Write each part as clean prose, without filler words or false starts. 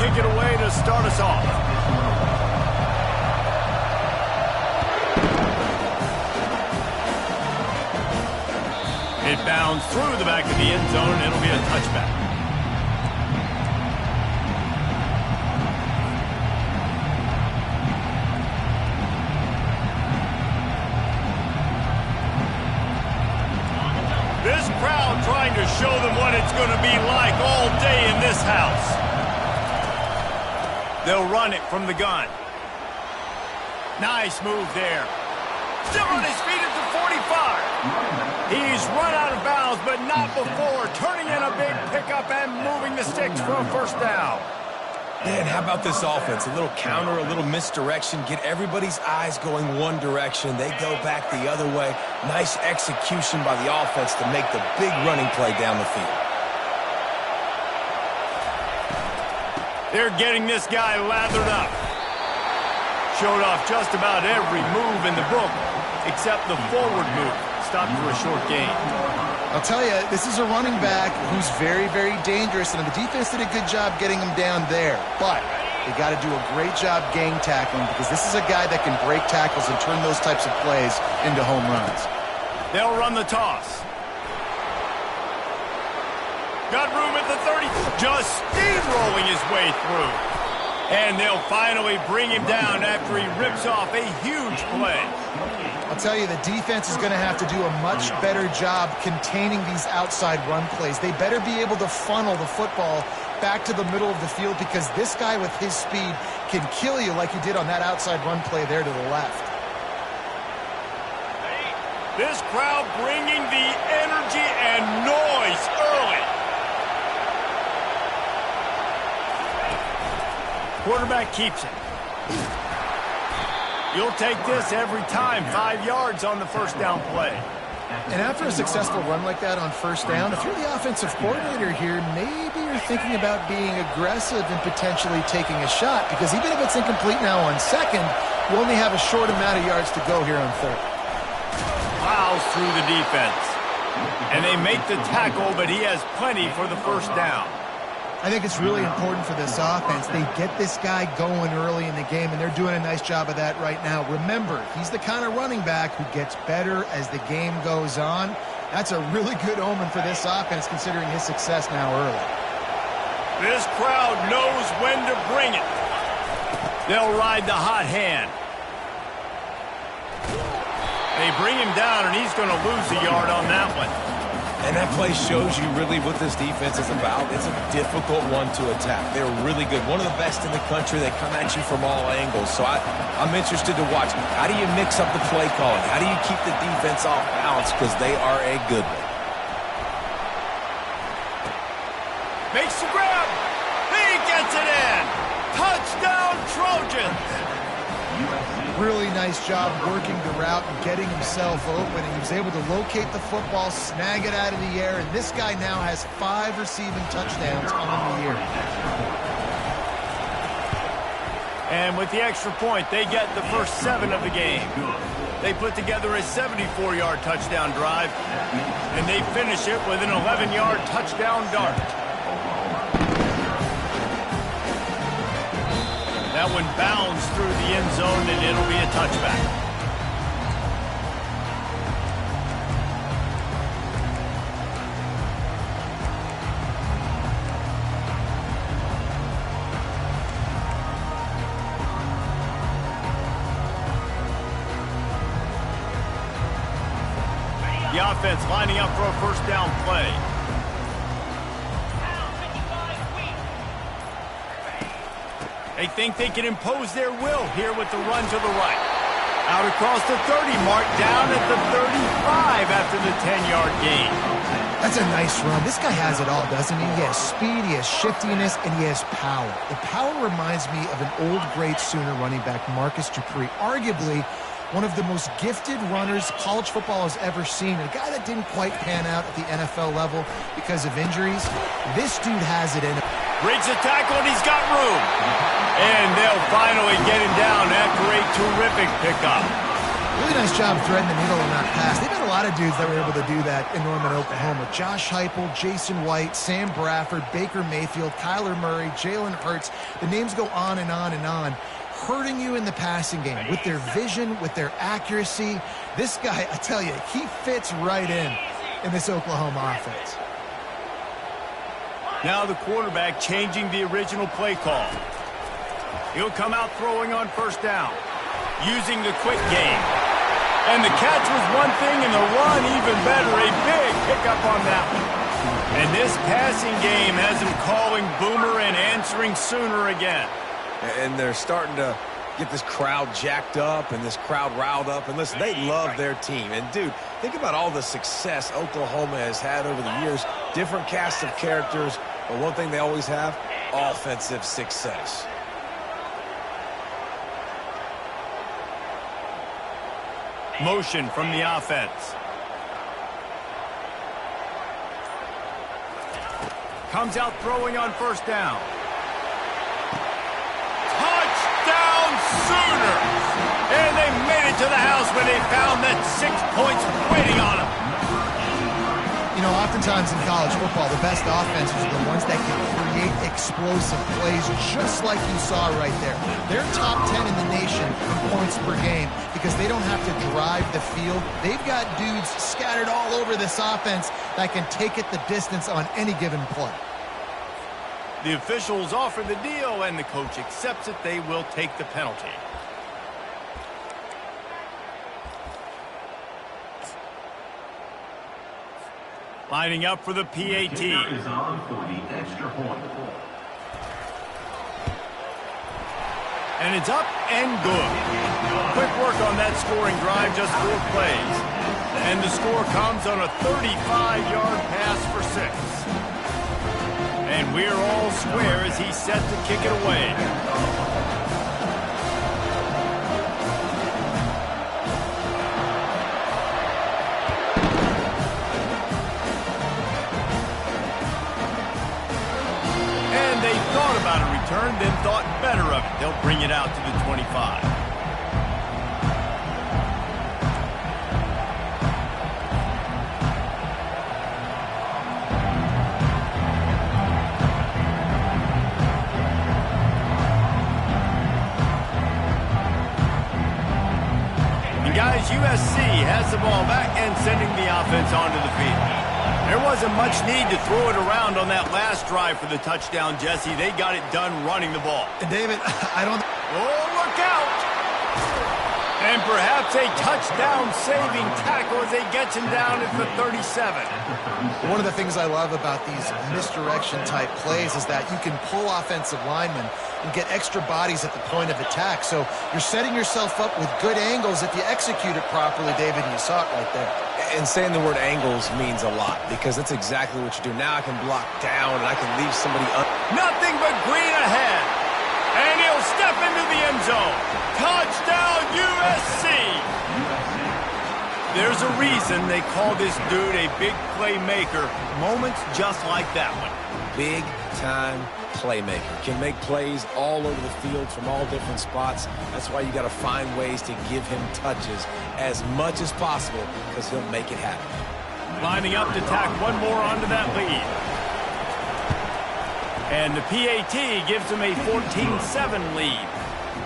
kick it away to start us off. It bounds through the back of the end zone, and it'll be a touchback. This crowd trying to show them what it's going to be like all day in this house. They'll run it from the gun. Nice move there. Still on his feet at the 45. He's run out of bounds, but not before turning in a big pickup and moving the sticks for a first down. Man, how about this offense? A little counter, a little misdirection, get everybody's eyes going one direction. They go back the other way. Nice execution by the offense to make the big running play down the field. They're getting this guy lathered up. Showed off just about every move in the book, except the forward move. Stopped for a short gain. I'll tell you, this is a running back who's very, very dangerous, and the defense did a good job getting him down there. But they got to do a great job gang tackling, because this is a guy that can break tackles and turn those types of plays into home runs. They'll run the toss. Got room at the 30. Just steamrolling his way through. And they'll finally bring him down after he rips off a huge play. I'll tell you, the defense is going to have to do a much better job containing these outside run plays. They better be able to funnel the football back to the middle of the field, because this guy with his speed can kill you like he did on that outside run play there to the left. This crowd bringing the energy and noise early. Quarterback keeps it. You'll take this every time. 5 yards on the first down play. And after a successful run like that on first down, if you're the offensive coordinator here, maybe you're thinking about being aggressive and potentially taking a shot, because even if it's incomplete now on second, you only have a short amount of yards to go here on third. Plows through the defense. And they make the tackle, but he has plenty for the first down. I think it's really important for this offense. They get this guy going early in the game, and they're doing a nice job of that right now. Remember, he's the kind of running back who gets better as the game goes on. That's a really good omen for this offense, considering his success now early. This crowd knows when to bring it. They'll ride the hot hand. They bring him down, and he's going to lose a yard on that one. And that play shows you really what this defense is about. It's a difficult one to attack. They're really good. One of the best in the country. They come at you from all angles. So I'm interested to watch. How do you mix up the play calling? How do you keep the defense off balance? Because they are a good one. Makes the grab. He gets it in. Touchdown, Trojans. Really nice job working the route and getting himself open. And he was able to locate the football, snag it out of the air, and this guy now has 5 receiving touchdowns on the year. And with the extra point, they get the first 7 of the game. They put together a 74-yard touchdown drive, and they finish it with an 11-yard touchdown dart. That one bounds through the end zone, and it'll be a touchback. The offense lining up for a first down play. They think they can impose their will here with the run to the right. Out across the 30 mark, down at the 35 after the 10-yard gain. That's a nice run. This guy has it all, doesn't he? He has speed, he has shiftiness, and he has power. The power reminds me of an old great Sooner running back, Marcus Dupree. Arguably one of the most gifted runners college football has ever seen. A guy that didn't quite pan out at the NFL level because of injuries. This dude has it in him. Breaks the tackle, and he's got room. And they'll finally get him down after a terrific pickup. Really really nice job threading the needle on that pass. They've had a lot of dudes that were able to do that in Norman, Oklahoma. Josh Heupel, Jason White, Sam Bradford, Baker Mayfield, Kyler Murray, Jalen Hurts. The names go on and on and on. Hurting you in the passing game with their vision, with their accuracy. This guy, I tell you, he fits right in this Oklahoma offense. Now the quarterback changing the original play call. He'll come out throwing on first down, using the quick game. And the catch was one thing, and the run even better. A big pickup on that one. And this passing game has him calling Boomer and answering Sooner again. And they're starting to get this crowd jacked up and this crowd riled up. And listen, they love their team. And, dude, think about all the success Oklahoma has had over the years. Different casts of characters. But one thing they always have, offensive success. Motion from the offense. Comes out throwing on first down. Touchdown Sooners! And they made it to the house when they found that 6 points waiting on them. You know, oftentimes in college football, the best offenses are the ones that can create explosive plays, just like you saw right there. They're top 10 in the nation in points per game because they don't have to drive the field. They've got dudes scattered all over this offense that can take it the distance on any given play. The officials offer the deal, and the coach accepts it. They will take the penalty. Lining up for the PAT. Is on for the extra point. And it's up and good. Quick work on that scoring drive, just 4 plays. And the score comes on a 35-yard pass for 6. And we're all square as he's set to kick it away. About a return, then thought better of it. They'll bring it out to the 25. And guys, USC has the ball back and sending the offense onto the field. There wasn't much need to throw it around on that last drive for the touchdown, Jesse. They got it done running the ball. And David, I don't... Oh, look out! And perhaps a touchdown-saving tackle as they get him down at the 37. One of the things I love about these misdirection-type plays is that you can pull offensive linemen and get extra bodies at the point of attack. So you're setting yourself up with good angles if you execute it properly, David, and you saw it right there. And saying the word angles means a lot because that's exactly what you do. Now I can block down and I can leave somebody up. Nothing but green ahead. And he'll step into the end zone. Touchdown, USC. There's a reason they call this dude a big playmaker. Moments just like that one. Big-time playmaker. Can make plays all over the field from all different spots. That's why you got to find ways to give him touches as much as possible because he'll make it happen. Lining up to tack one more onto that lead. And the PAT gives him a 14-7 lead.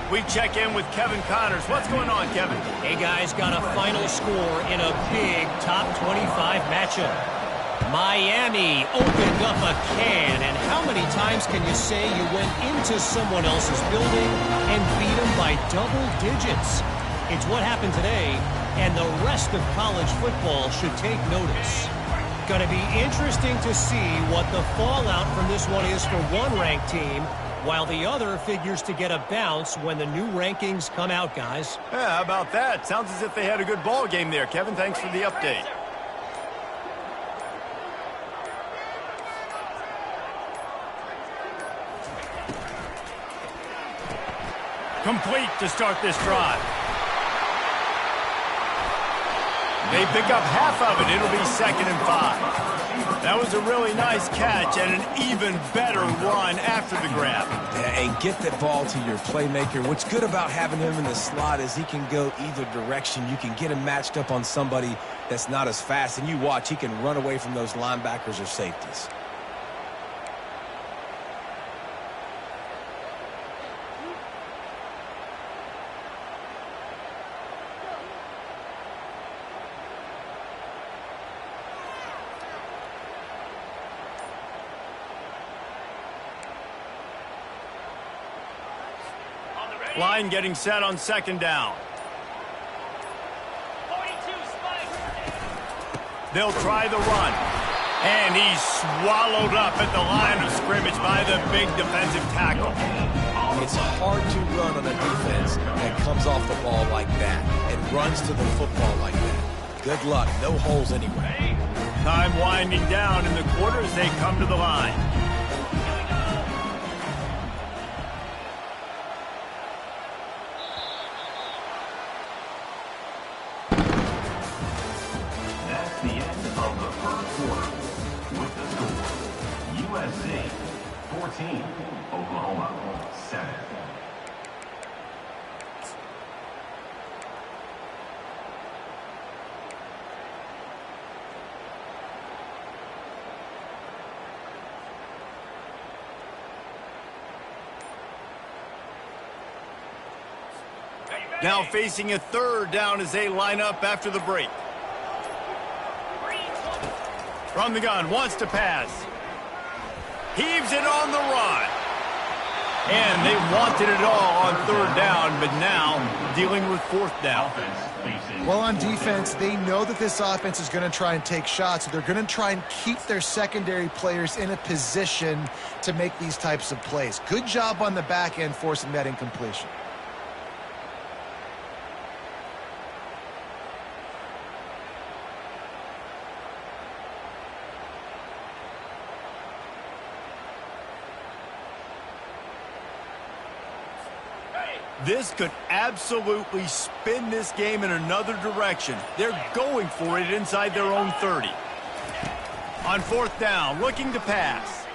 We check in with Kevin Connors. What's going on, Kevin? Hey, guys, got a final score in a big top 25 matchup. Miami opened up a can, and how many times can you say you went into someone else's building and beat them by double digits? It's what happened today, and the rest of college football should take notice. Going to be interesting to see what the fallout from this one is for one ranked team, while the other figures to get a bounce when the new rankings come out, guys. Yeah, how about that? Sounds as if they had a good ball game there. Kevin, thanks for the update. Complete to start this drive. They pick up half of it. It'll be 2nd and 5. That was a really nice catch and an even better run after the grab. And get the ball to your playmaker. What's good about having him in the slot is he can go either direction. You can get him matched up on somebody that's not as fast, and you watch, he can run away from those linebackers or safeties. Line getting set on 2nd down. They'll try the run. And he's swallowed up at the line of scrimmage by the big defensive tackle. It's hard to run on a defense that comes off the ball like that and runs to the football like that. Good luck. No holes anyway. Time winding down in the quarter as they come to the line. The end of the first quarter with the score USC 14, Oklahoma 7. Now facing a 3rd down as they line up after the break. From the gun, wants to pass. Heaves it on the run. And they wanted it all on 3rd down, but now dealing with 4th down. Well, on defense, they know that this offense is going to try and take shots. So they're going to try and keep their secondary players in a position to make these types of plays. Good job on the back end forcing that incompletion. This could absolutely spin this game in another direction. They're going for it inside their own 30. On 4th down, looking to pass.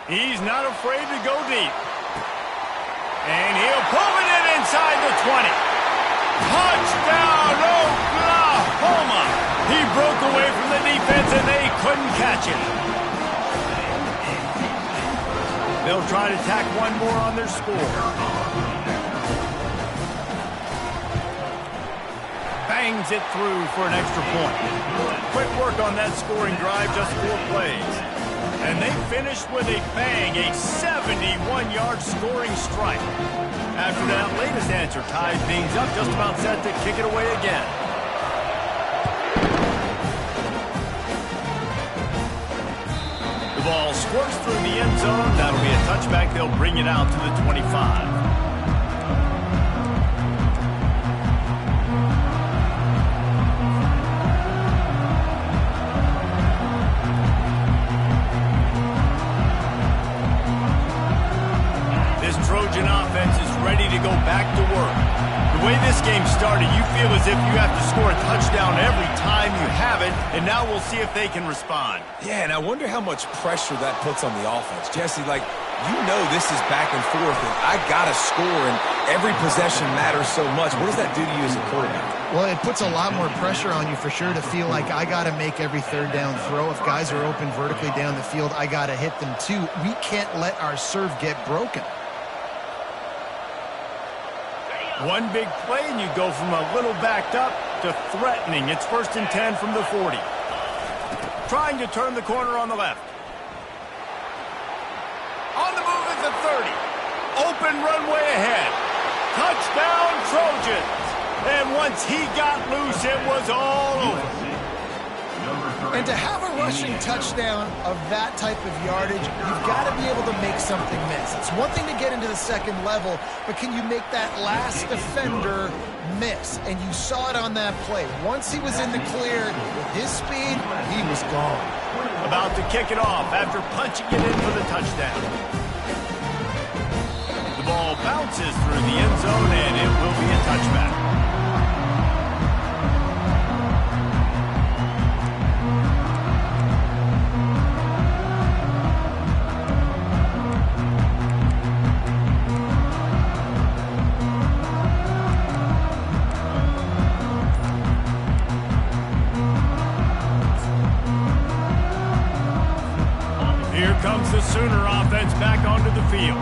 He's not afraid to go deep. And he'll pull it in inside the 20. Touchdown, Oklahoma! He broke away from the defense and they couldn't catch him. They'll try to tack one more on their score. Bangs it through for an extra point. Quick work on that scoring drive, just 4 plays. And they finished with a bang, a 71-yard scoring strike. After that latest answer ties things up, just about set to kick it away again. The ball squirts through the end zone. That'll be a touchback. They'll bring it out to the 25. Trojan offense is ready to go back to work. The way this game started, you feel as if you have to score a touchdown every time you have it, and now we'll see if they can respond. Yeah, and I wonder how much pressure that puts on the offense. Jesse, like, you know this is back and forth, and I got to score, and every possession matters so much. What does that do to you as a quarterback? Well, it puts a lot more pressure on you for sure to feel like I got to make every 3rd down throw. If guys are open vertically down the field, I got to hit them too. We can't let our serve get broken. One big play, and you go from a little backed up to threatening. It's 1st and 10 from the 40. Trying to turn the corner on the left. On the move at the 30. Open runway ahead. Touchdown, Trojans. And once he got loose, it was all over. And to have a rushing touchdown of that type of yardage, you've got to be able to make something miss. It's one thing to get into the 2nd level, but can you make that last defender miss? And you saw it on that play. Once he was in the clear, with his speed, he was gone. About to kick it off after punching it in for the touchdown. The ball bounces through the end zone, and it will be a touchback. Sooner offense back onto the field.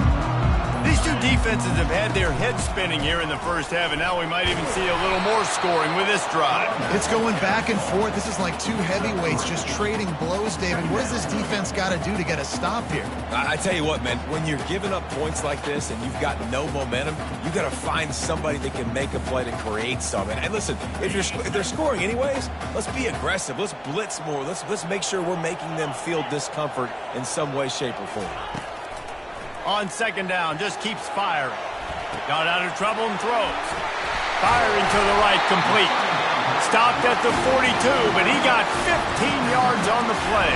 These two defenses have had their heads spinning here in the first half, and now we might even see a little more scoring with this drive. It's going back and forth. This is like two heavyweights just trading blows, David. What does this defense got to do to get a stop here? I tell you what, man, when you're giving up points like this and you've got no momentum, you got to find somebody that can make a play to create something. And listen, if they're scoring anyways, let's be aggressive. Let's blitz more. Let's make sure we're making them feel discomfort in some way, shape, or form. On second down, just keeps firing. Got out of trouble and throws. Firing to the right, complete. Stopped at the 42, but he got 15 yards on the play.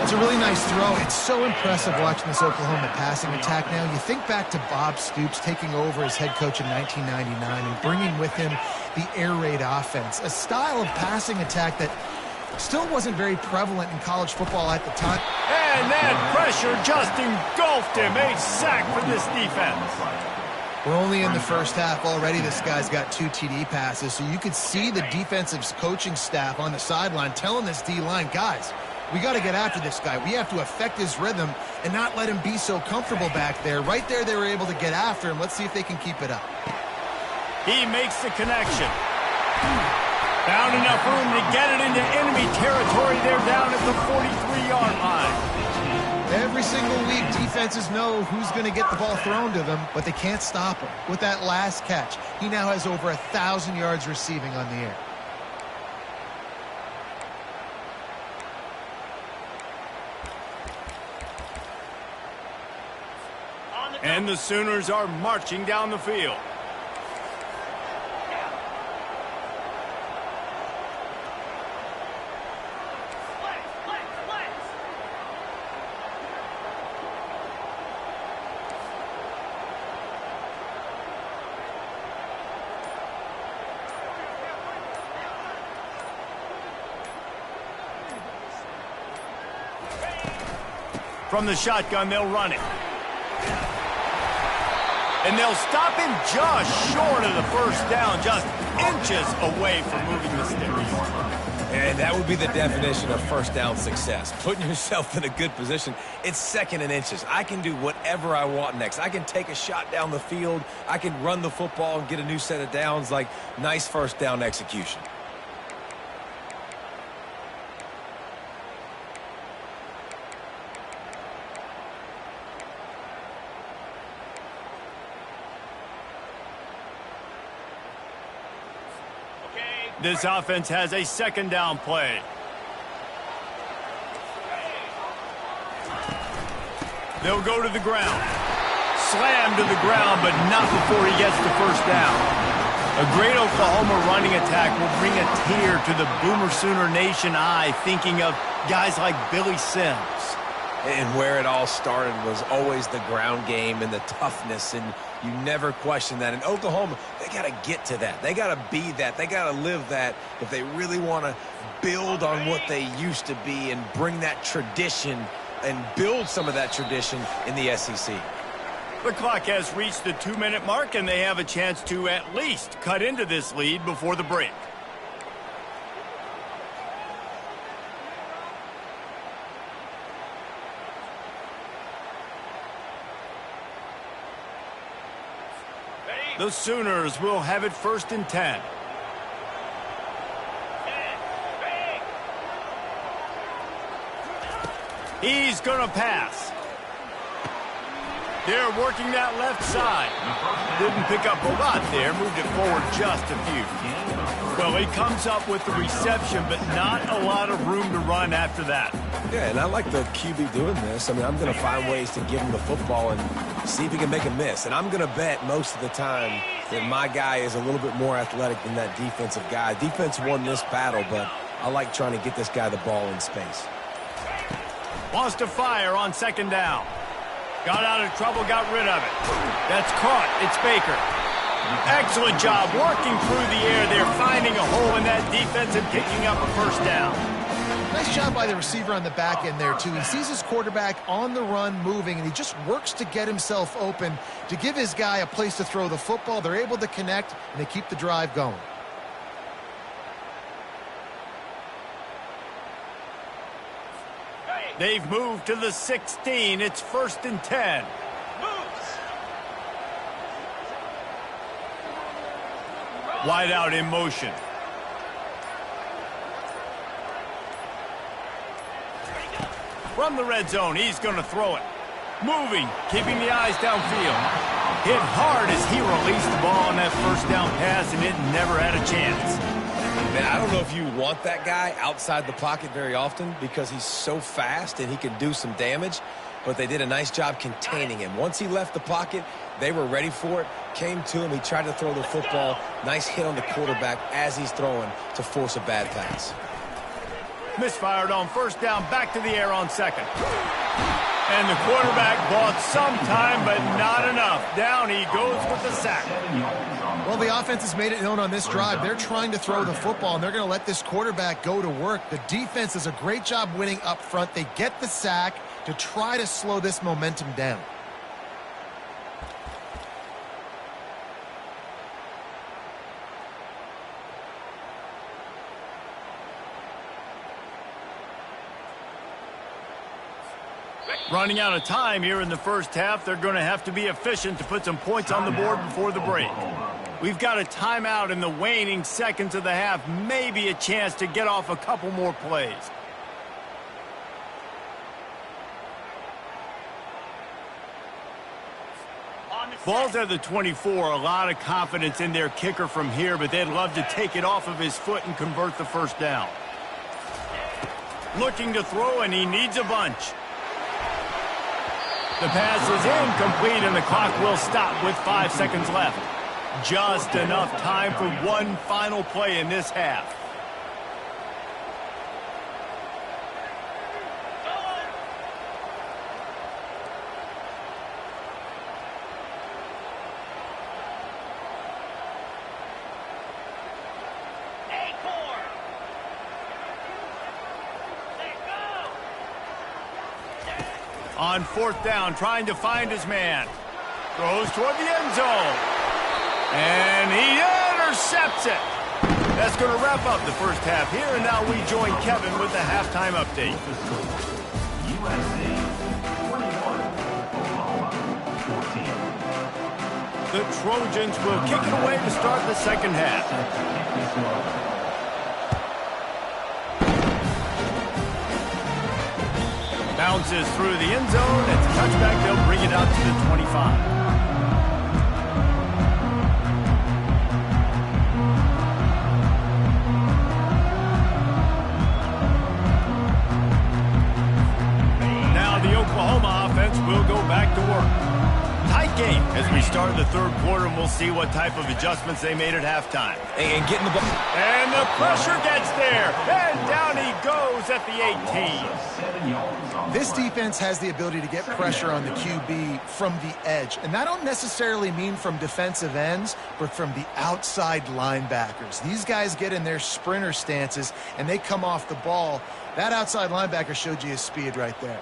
It's a really nice throw. It's so impressive watching this Oklahoma passing attack now. You think back to Bob Stoops taking over as head coach in 1999 and bringing with him the air raid offense, a style of passing attack that still wasn't very prevalent in college football at the time. And that pressure just engulfed him. A sack for this defense. We're only in the first half already. This guy's got 2 TD passes, so you could see the defensive coaching staff on the sideline telling this D-line, guys, we got to get after this guy. We have to affect his rhythm and not let him be so comfortable back there. Right there, they were able to get after him. Let's see if they can keep it up. He makes the connection. Found enough room to get it into enemy territory. They're down at the 43-yard line. Every single week, defenses know who's going to get the ball thrown to them, but they can't stop him. With that last catch, he now has over 1,000 yards receiving on the air. And the Sooners are marching down the field. From the shotgun, they'll run it. And they'll stop him just short of the first down, just inches away from moving the sticks. And that would be the definition of first down success. Putting yourself in a good position. It's second and inches. I can do whatever I want next. I can take a shot down the field. I can run the football and get a new set of downs. Like, nice first down execution. This offense has a second down play. They'll go to the ground. Slam to the ground, but not before he gets the first down. A great Oklahoma running attack will bring a tear to the Boomer Sooner Nation eye, thinking of guys like Billy Sims. And where it all started was always the ground game and the toughness, and you never question that. In Oklahoma, they got to get to that. They got to be that. They got to live that if they really want to build on what they used to be and bring that tradition and build some of that tradition in the SEC. The clock has reached the 2-minute mark, and they have a chance to at least cut into this lead before the break. The Sooners will have it first and 10. He's going to pass. They're working that left side. Didn't pick up a lot there. Moved it forward just a few. Well, he comes up with the reception, but not a lot of room to run after that. Yeah, and I like the QB doing this. I mean, I'm going to find ways to give him the football and see if he can make a miss. And I'm going to bet most of the time that my guy is a little bit more athletic than that defensive guy. Defense won this battle, but I like trying to get this guy the ball in space. Wants to fire on second down. Got out of trouble, got rid of it. That's caught. It's Baker. Excellent job working through the air. They're finding a hole in that defense and picking up a first down. Nice job by the receiver on the back end there, too. He sees his quarterback on the run moving, and he just works to get himself open to give his guy a place to throw the football. They're able to connect, and they keep the drive going. They've moved to the 16. It's 1st and 10. Wide out in motion. From the red zone, he's going to throw it. Moving, keeping the eyes downfield. Hit hard as he released the ball on that first down pass, and it never had a chance. Man, I don't know if you want that guy outside the pocket very often because he's so fast and he can do some damage, but they did a nice job containing him. Once he left the pocket, they were ready for it, came to him, he tried to throw the football. Nice hit on the quarterback as he's throwing to force a bad pass. Misfired on first down, back to the air on second. And the quarterback bought some time, but not enough. Down he goes with the sack. Well, the offense has made it known on this drive. They're trying to throw the football, and they're going to let this quarterback go to work. The defense does a great job winning up front. They get the sack to try to slow this momentum down. Running out of time here in the first half. They're going to have to be efficient to put some points on the board before the break. We've got a timeout in the waning seconds of the half. Maybe a chance to get off a couple more plays. Ball's at the 24. A lot of confidence in their kicker from here, but they'd love to take it off of his foot and convert the first down. Looking to throw, and he needs a bunch. The pass is incomplete, and the clock will stop with 5 seconds left. Just enough time for one final play in this half. On fourth down, trying to find his man. Throws toward the end zone. And he intercepts it. That's going to wrap up the first half here, and now we join Kevin with the halftime update. USC 21, Oklahoma 14. The Trojans will kick it away to start the second half. Bounces through the end zone. It's a touchback. They'll bring it out to the 25. Now the Oklahoma offense will go back to work. Tight game as we start the third quarter, and we'll see what type of adjustments they made at halftime. And getting the ball. And the pressure gets there. And down he goes at the 18. This defense has the ability to get pressure on the QB from the edge. And that don't necessarily mean from defensive ends, but from the outside linebackers. These guys get in their sprinter stances, and they come off the ball. That outside linebacker showed you his speed right there.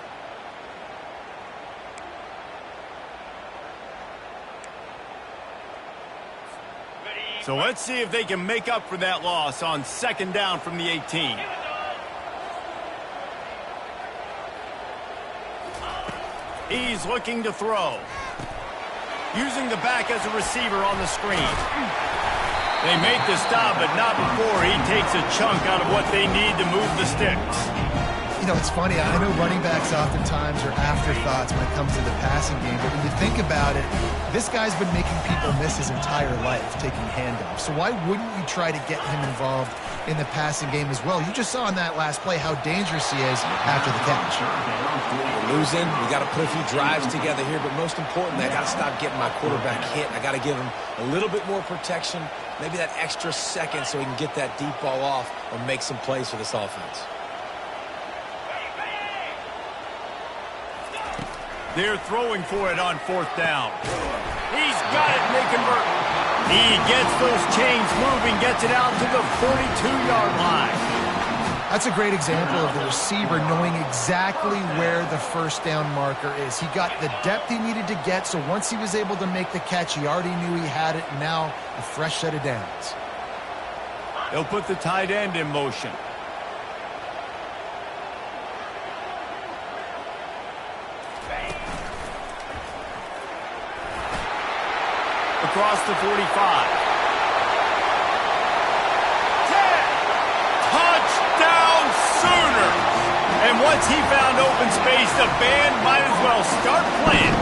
So let's see if they can make up for that loss on second down from the 18. He's looking to throw. Using the back as a receiver on the screen. They make the stop, but not before he takes a chunk out of what they need to move the sticks. You know, it's funny. I know running backs oftentimes are afterthoughts when it comes to the passing game, but when you think about it, this guy's been making people miss his entire life taking handoffs. So why wouldn't you try to get him involved in the passing game as well? You just saw in that last play how dangerous he is after the catch. We're losing. We got to put a few drives together here, but most importantly, I got to stop getting my quarterback hit. I got to give him a little bit more protection, maybe that extra second so he can get that deep ball off or make some plays for this offense. They're throwing for it on fourth down. He's got it, and they convert. He gets those chains moving, gets it out to the 42-yard line. That's a great example of the receiver knowing exactly where the first down marker is. He got the depth he needed to get, so once he was able to make the catch, he already knew he had it, and now a fresh set of downs. They'll put the tight end in motion. across the 45. 10. Touchdown Sooners! And once he found open space, the band might as well start playing.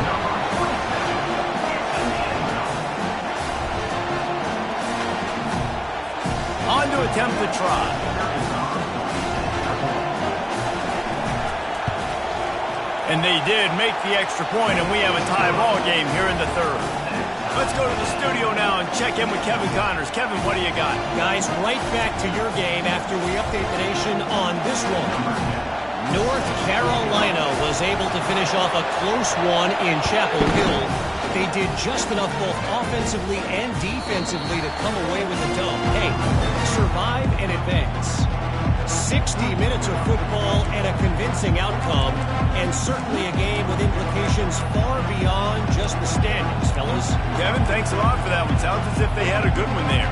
On to attempt the try. And they did make the extra point, and we have a tie ball game here in the third. Let's go to the studio now and check in with Kevin Connors. Kevin, what do you got? Guys, right back to your game after we update the nation on this one. North Carolina was able to finish off a close one in Chapel Hill. They did just enough both offensively and defensively to come away with a dub. Hey, survive and advance. 60 minutes of football and a convincing outcome, and certainly a game with implications far beyond just the standings, fellas. Kevin, thanks a lot for that one. Sounds as if they had a good one there.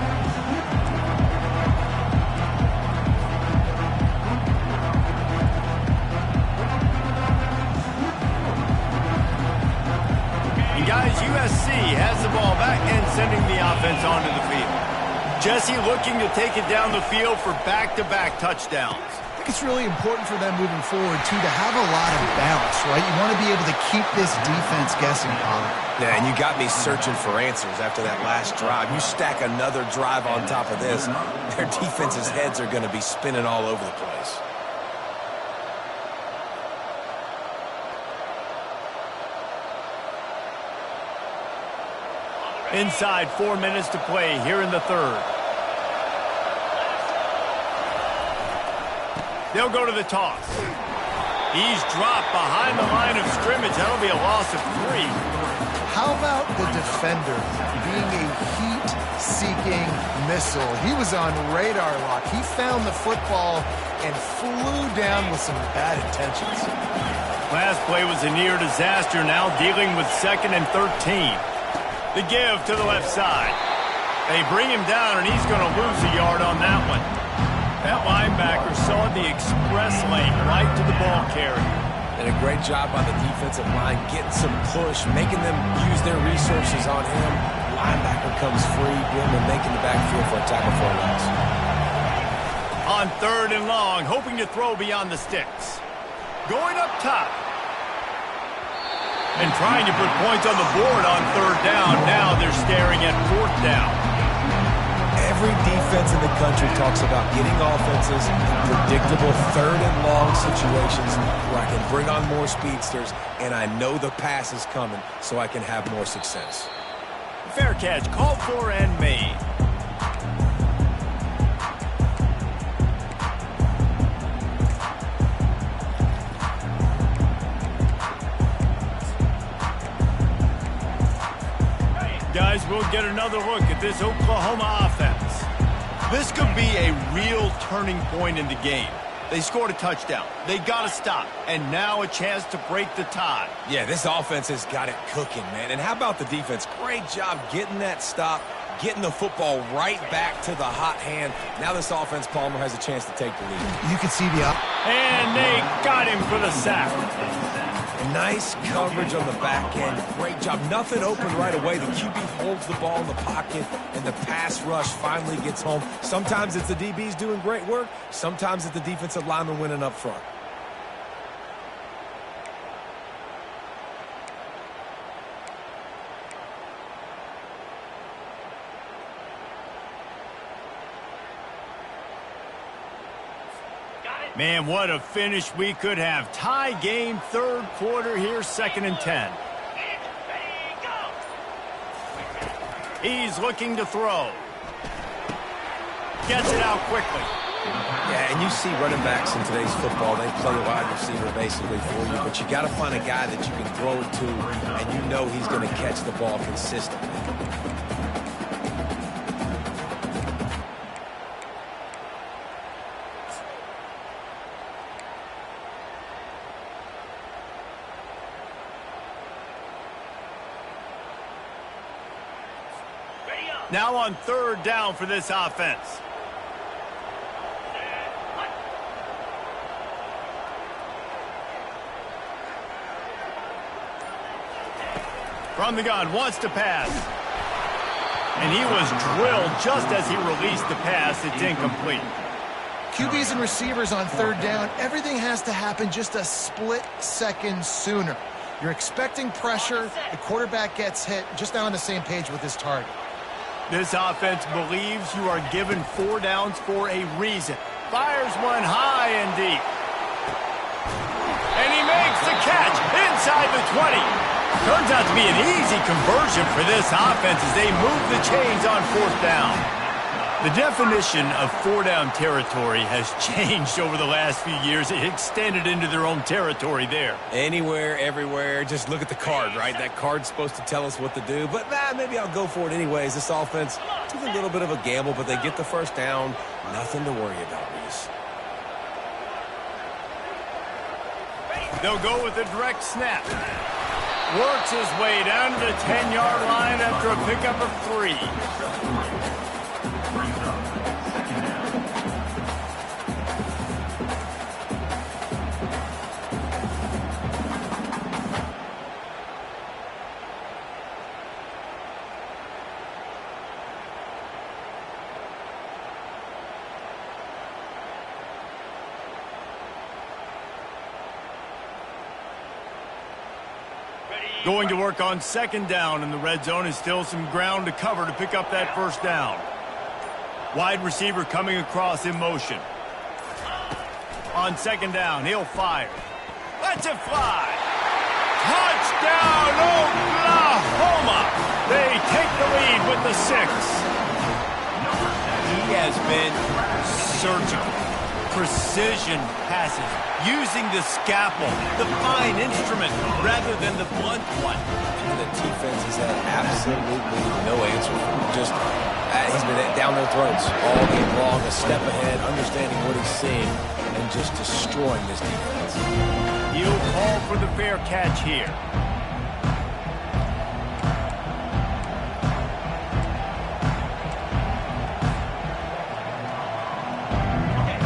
And guys, USC has the ball back and sending the offense onto the field. Jesse looking to take it down the field for back-to-back touchdowns. I think it's really important for them moving forward, too, to have a lot of balance, right? You want to be able to keep this defense guessing, Colin. Yeah, and you got me searching for answers after that last drive. You stack another drive on top of this, their defense's heads are going to be spinning all over the place. Inside 4 minutes to play here in the third. They'll go to the toss. He's dropped behind the line of scrimmage. That'll be a loss of 3. How about the defender being a heat-seeking missile? He was on radar lock. He found the football and flew down with some bad intentions. Last play was a near disaster. Now dealing with 2nd and 13. The give to the left side. They bring him down, and he's going to lose a yard on that one. That linebacker saw the express lane right to the ball carrier. And a great job on the defensive line, getting some push, making them use their resources on him. Linebacker comes free, boom, and making the backfield for a tackle for a loss. On 3rd and long, hoping to throw beyond the sticks. Going up top. And trying to put points on the board on 3rd down. Now they're staring at 4th down. Every defense in the country talks about getting offenses in predictable 3rd and long situations where I can bring on more speedsters and I know the pass is coming so I can have more success. Fair catch, called for and made. Guys, we'll get another look at this Oklahoma offense. This could be a real turning point in the game. They scored a touchdown. They got to stop. And now a chance to break the tie. Yeah, this offense has got it cooking, man. And how about the defense? Great job getting that stop, getting the football right back to the hot hand. Now this offense, Palmer, has a chance to take the lead. You can see the And they got him for the sack. Nice coverage on the back end. Great job. Nothing open right away. The QB holds the ball in the pocket, and the pass rush finally gets home. Sometimes it's the DBs doing great work. Sometimes it's the defensive lineman winning up front. Man, what a finish we could have. Tie game, 3rd quarter here, 2nd and 10. He's looking to throw. Gets it out quickly. Yeah, and you see running backs in today's football, they play a wide receiver basically for you, but you got to find a guy that you can throw it to, and you know he's going to catch the ball consistently. Now on 3rd down for this offense. From the gun, wants to pass. And he was drilled just as he released the pass. It's incomplete. QBs and receivers on third down, everything has to happen just a split second sooner. You're expecting pressure, the quarterback gets hit, just not on the same page with his target. This offense believes you are given 4 downs for a reason. Fires one high and deep. And he makes the catch inside the 20. Turns out to be an easy conversion for this offense as they move the chains on 4th down. The definition of 4-down territory has changed over the last few years. It extended into their own territory there. Anywhere, everywhere, just look at the card, right? That card's supposed to tell us what to do, but maybe I'll go for it anyways. This offense took a little bit of a gamble, but they get the first down. Nothing to worry about, Reese. They'll go with a direct snap. Works his way down to the 10-yard line after a pickup of 3. Going to work on 2nd down in the red zone is still some ground to cover to pick up that 1st down. Wide receiver coming across in motion. On 2nd down, he'll fire. Lets it fly. Touchdown, Oklahoma! They take the lead with the 6. He has been surgical. Precision passes, using the scalpel, the fine instrument, rather than the blunt one. And the defense has had absolutely no answer for him. Just, he's been down their throats all game long, a step ahead, understanding what he's seeing, and just destroying this defense. He'll call for the fair catch here.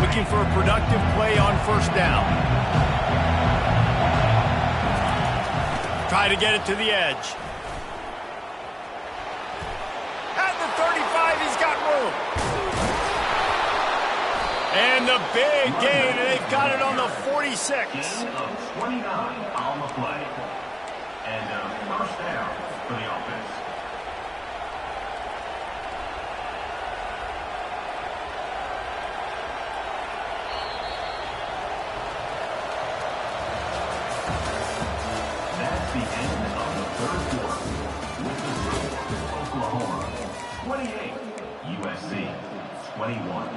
Looking for a productive play on 1st down. Try to get it to the edge. At the 35, he's got room. And the big gain, and they've got it on the 46. Gain of 29 on the play. And a 1st down for the offense. That's the end of the 3rd quarter. With the score, Oklahoma 28, USC 21.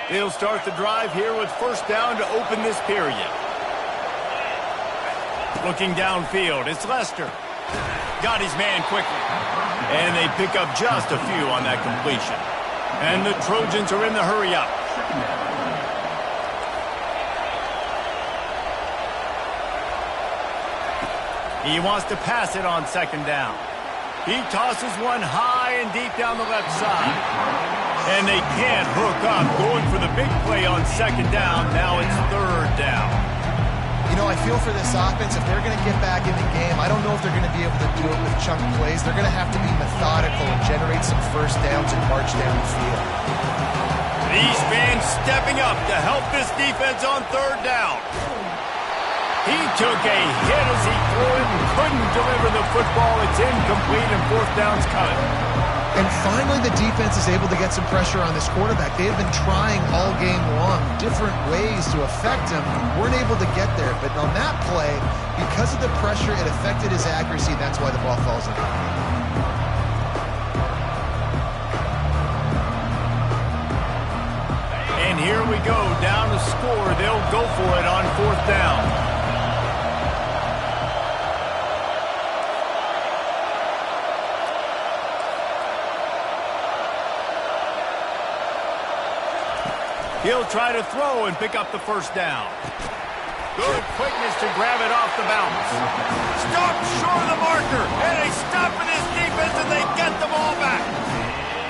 They'll start the drive here with 1st down to open this period. Looking downfield, it's Lester. Got his man quickly. And they pick up just a few on that completion. And the Trojans are in the hurry-up. He wants to pass it on 2nd down. He tosses one high and deep down the left side. And they can't hook up, going for the big play on 2nd down. Now it's 3rd down. You know, I feel for this offense, if they're going to get back in the game, I don't know if they're going to be able to do it with chunk plays. They're going to have to be methodical and generate some 1st downs and march down the field. These fans stepping up to help this defense on 3rd down. He took a hit as he threw it and couldn't deliver the football. It's incomplete and 4th down's coming. And finally, the defense is able to get some pressure on this quarterback. They have been trying all game long different ways to affect him. Weren't able to get there. But on that play, because of the pressure, it affected his accuracy. That's why the ball falls in. And here we go. Down to score. They'll go for it on 4th down. He'll try to throw and pick up the 1st down. Good quickness to grab it off the bounce. Stop short of the marker. And they stop with his defense and they get the ball back.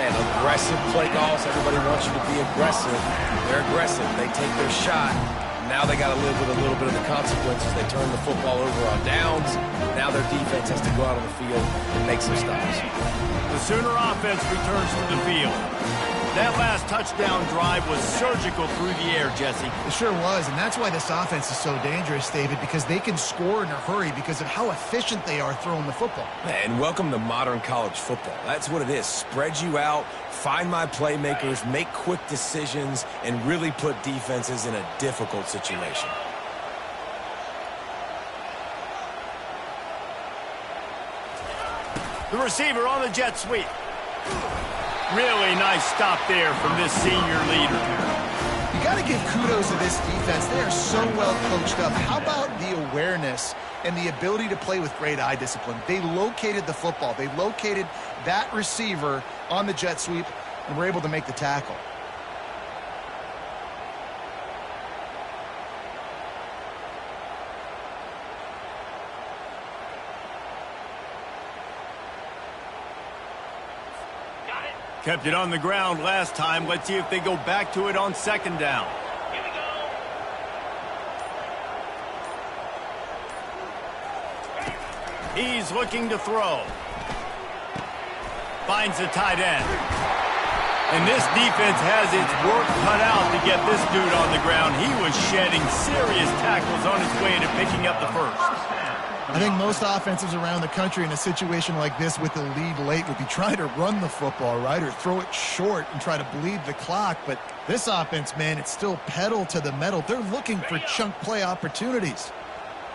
Man, aggressive play calls. Everybody wants you to be aggressive. They're aggressive. They take their shot. Now they got to live with a little bit of the consequences. They turn the football over on downs. Now their defense has to go out on the field and make some stops. The Sooner offense returns to the field. That last touchdown drive was surgical through the air, Jesse. It sure was, and that's why this offense is so dangerous, David, because they can score in a hurry because of how efficient they are throwing the football. And welcome to modern college football. That's what it is. Spread you out, find my playmakers, make quick decisions, and really put defenses in a difficult situation. The receiver on the jet sweep. Really nice stop there from this senior leader. You got to give kudos to this defense. They are so well coached up. How about the awareness and the ability to play with great eye discipline? They located the football. They located that receiver on the jet sweep and were able to make the tackle. Kept it on the ground last time. Let's see if they go back to it on second down. Here we go. He's looking to throw. Finds the tight end. And this defense has its work cut out to get this dude on the ground. He was shedding serious tackles on his way to picking up the first. I think most offenses around the country in a situation like this with the lead late would be trying to run the football, right, or throw it short and try to bleed the clock. But this offense, man, it's still pedal to the metal. They're looking for chunk play opportunities.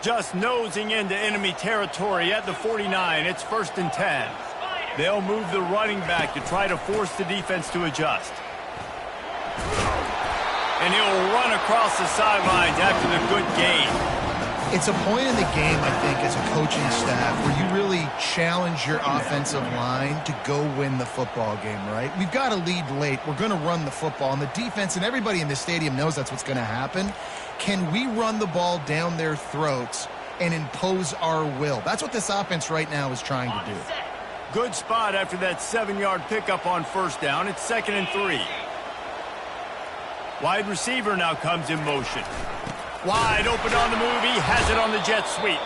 Just nosing into enemy territory at the 49. It's 1st and 10. They'll move the running back to try to force the defense to adjust. And he'll run across the sidelines after the good gain. It's a point in the game, I think, as a coaching staff where you really challenge your offensive line to go win the football game, right? We've got to lead late. We're going to run the football. And the defense and everybody in the stadium knows that's what's going to happen. Can we run the ball down their throats and impose our will? That's what this offense right now is trying to do. Good spot after that 7-yard pickup on first down. It's 2nd and 3. Wide receiver now comes in motion. Wide open on the move. He has it on the jet sweep.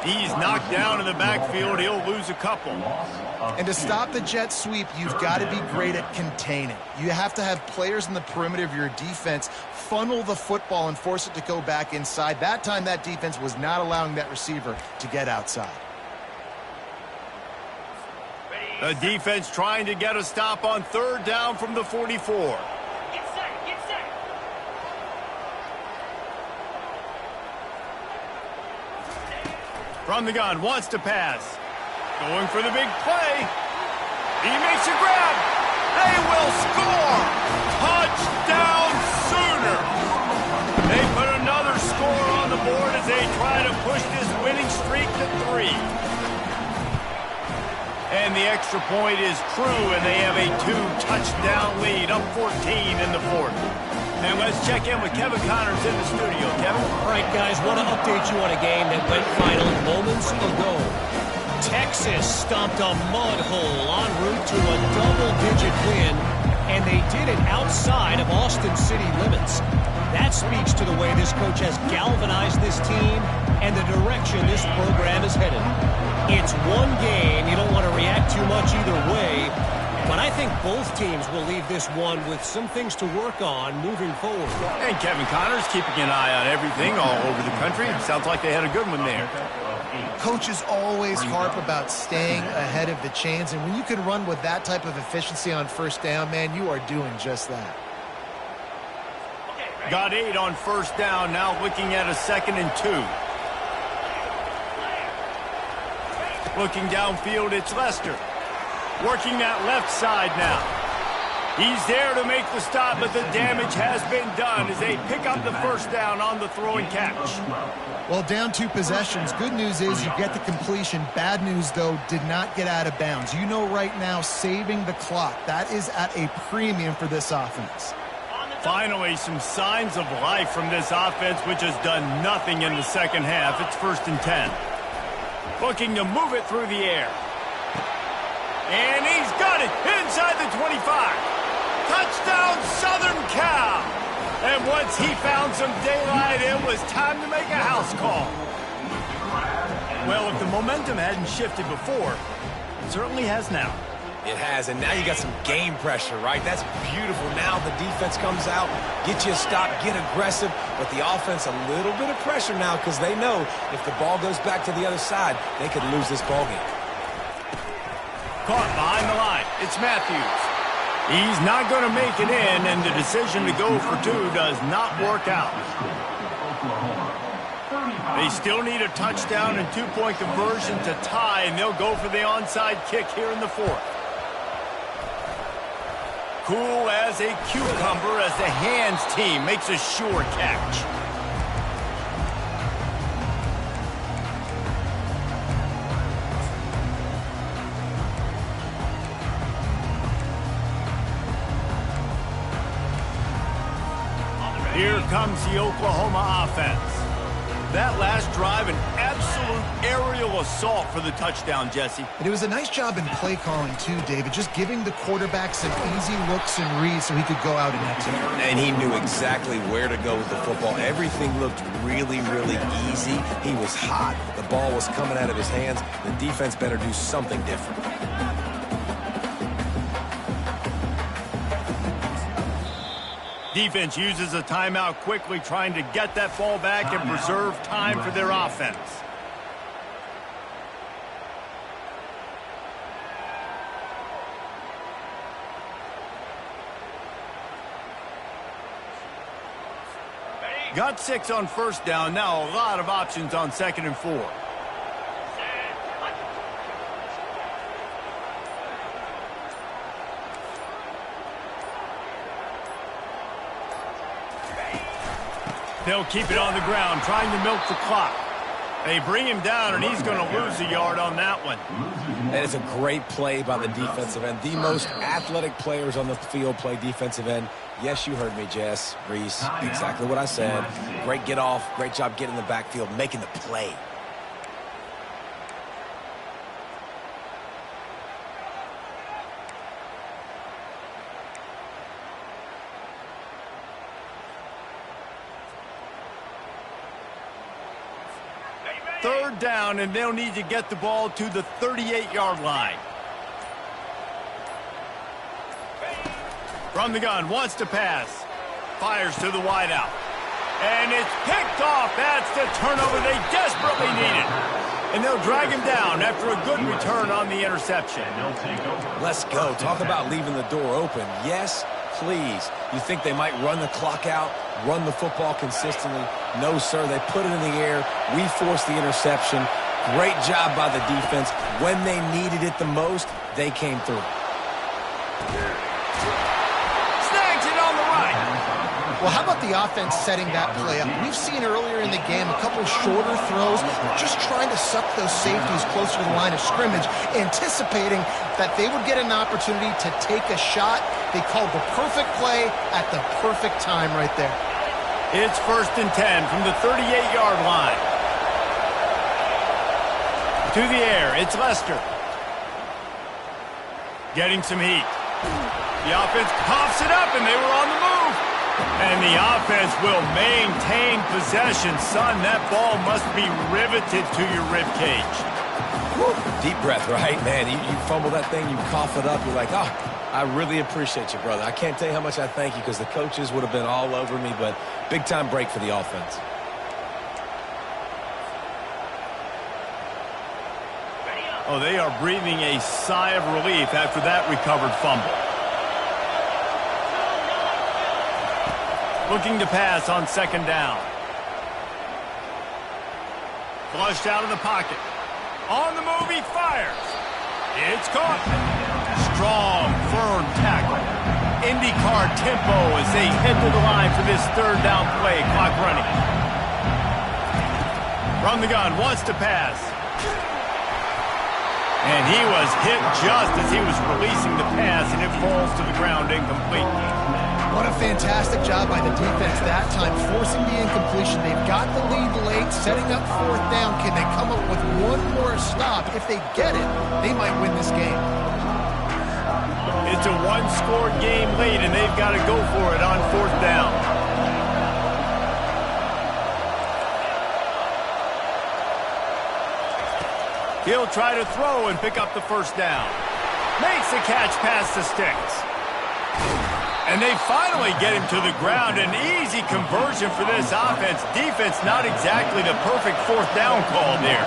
He's knocked down in the backfield. He'll lose a couple. And to stop the jet sweep, you've got to be great at containing. You have to have players in the perimeter of your defense funnel the football and force it to go back inside. That time, that defense was not allowing that receiver to get outside. The defense trying to get a stop on 3rd down from the 44. From the gun, wants to pass. Going for the big play. He makes a grab. They will score. Touchdown Sooner. They put another score on the board as they try to push this winning streak to 3. And the extra point is true, and they have a 2-touchdown lead, up 14 in the 4th. And let's check in with Kevin Connors in the studio. Kevin? All right, guys, want to update you on a game that went final moments ago. Texas stomped a mud hole en route to a double-digit win, and they did it outside of Austin city limits. That speaks to the way this coach has galvanized this team and the direction this program is headed. It's one game. You don't want to react too much either way. But I think both teams will leave this one with some things to work on moving forward. And Kevin Connors keeping an eye on everything all over the country. Sounds like they had a good one there. Coaches always harp about staying ahead of the chains, and when you can run with that type of efficiency on first down, man, you are doing just that. Got 8 on first down, now looking at a 2nd and 2. Looking downfield, it's Lester. Working that left side now. He's there to make the stop, but the damage has been done as they pick up the first down on the throw and catch. Well, down 2 possessions. Good news is you get the completion. Bad news, though, did not get out of bounds. You know right now, saving the clock. That is at a premium for this offense. Finally, some signs of life from this offense, which has done nothing in the second half. It's 1st and 10. Looking to move it through the air. And he's got it inside the 25. Touchdown, Southern Cal. And once he found some daylight, it was time to make a house call. Well, if the momentum hadn't shifted before, it certainly has now. It has, and now you got some game pressure, right? That's beautiful. Now the defense comes out, get you a stop, get aggressive, but the offense a little bit of pressure now because they know if the ball goes back to the other side, they could lose this ball game. Caught behind the line. It's Matthews. He's not going to make it in, and the decision to go for two does not work out. They still need a touchdown and two-point conversion to tie, and they'll go for the onside kick here in the fourth. Cool as a cucumber as the hands team makes a sure catch. Here comes the Oklahoma offense. That last drive, an absolute aerial assault for the touchdown, Jesse. And it was a nice job in play calling, too, David, just giving the quarterback some easy looks and reads so he could go out and execute. And he knew exactly where to go with the football. Everything looked really, really easy. He was hot. The ball was coming out of his hands. The defense better do something different. Defense uses a timeout quickly, trying to get that ball back and preserve time for their offense. Got 6 on first down. Now a lot of options on 2nd and 4. They'll keep it on the ground, trying to milk the clock. They bring him down, and he's going to lose a yard on that one. That is a great play by the defensive end. The most athletic players on the field play defensive end. Yes, you heard me, Jess, Reese. Exactly what I said. Great get off. Great job getting in the backfield, making the play. Third down, and they'll need to get the ball to the 38-yard line. From the gun, wants to pass. Fires to the wideout. And it's picked off. That's the turnover they desperately needed. And they'll drag him down after a good return on the interception. Let's go. Talk about leaving the door open. Yes, please. You think they might run the clock out, run the football consistently? No, sir. They put it in the air. We forced the interception. Great job by the defense. When they needed it the most, they came through. Snags it on the right. Well, how about the offense setting that play up? We've seen earlier in the game a couple shorter throws, just trying to suck those safeties closer to the line of scrimmage, anticipating that they would get an opportunity to take a shot. They called the perfect play at the perfect time right there. It's 1st and 10 from the 38-yard line. To the air, it's Lester. Getting some heat. The offense coughs it up, and they were on the move. And the offense will maintain possession. Son, that ball must be riveted to your rib cage. Woo. Deep breath, right? Man, you fumble that thing, you cough it up, you're like, oh, I really appreciate you, brother. I can't tell you how much I thank you because the coaches would have been all over me, but big-time break for the offense. Oh, they are breathing a sigh of relief after that recovered fumble. Looking to pass on 2nd down. Flushed out of the pocket. On the move, he fires. It's caught. Strong, firm tackle. IndyCar tempo as they head to the line for this 3rd down play. Clock running. From the gun, wants to pass. And he was hit just as he was releasing the pass, and it falls to the ground incomplete. What a fantastic job by the defense that time, forcing the incompletion. They've got the lead late, setting up 4th down. Can they come up with one more stop? If they get it, they might win this game. It's a one-score game late, and they've got to go for it on 4th down. He'll try to throw and pick up the first down. Makes the catch past the sticks. And they finally get him to the ground. An easy conversion for this offense. Defense not exactly the perfect fourth down call there.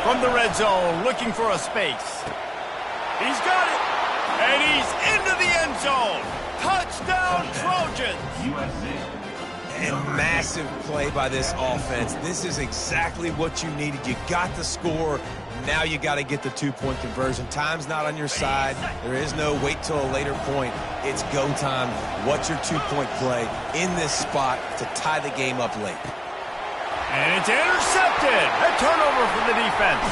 From the red zone, looking for a space. He's got it. And he's into the end zone. Touchdown, Trojans. And massive play by this offense. This is exactly what you needed. You got the score. Now you got to get the two-point conversion. Time's not on your side. There is no wait till a later point. It's go time. What's your two-point play in this spot to tie the game up late? And it's intercepted. A turnover for the defense.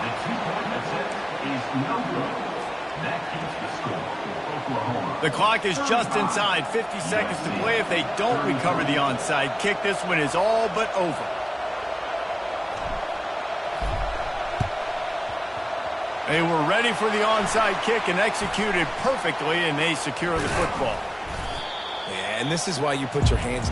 The two-point attempt is no good. That keeps the score. Oklahoma. The clock is just inside 50 seconds to play. If they don't recover the onside kick, this one is all but over. They were ready for the onside kick and executed perfectly, and they secure the football. Yeah, and this is why you put your hands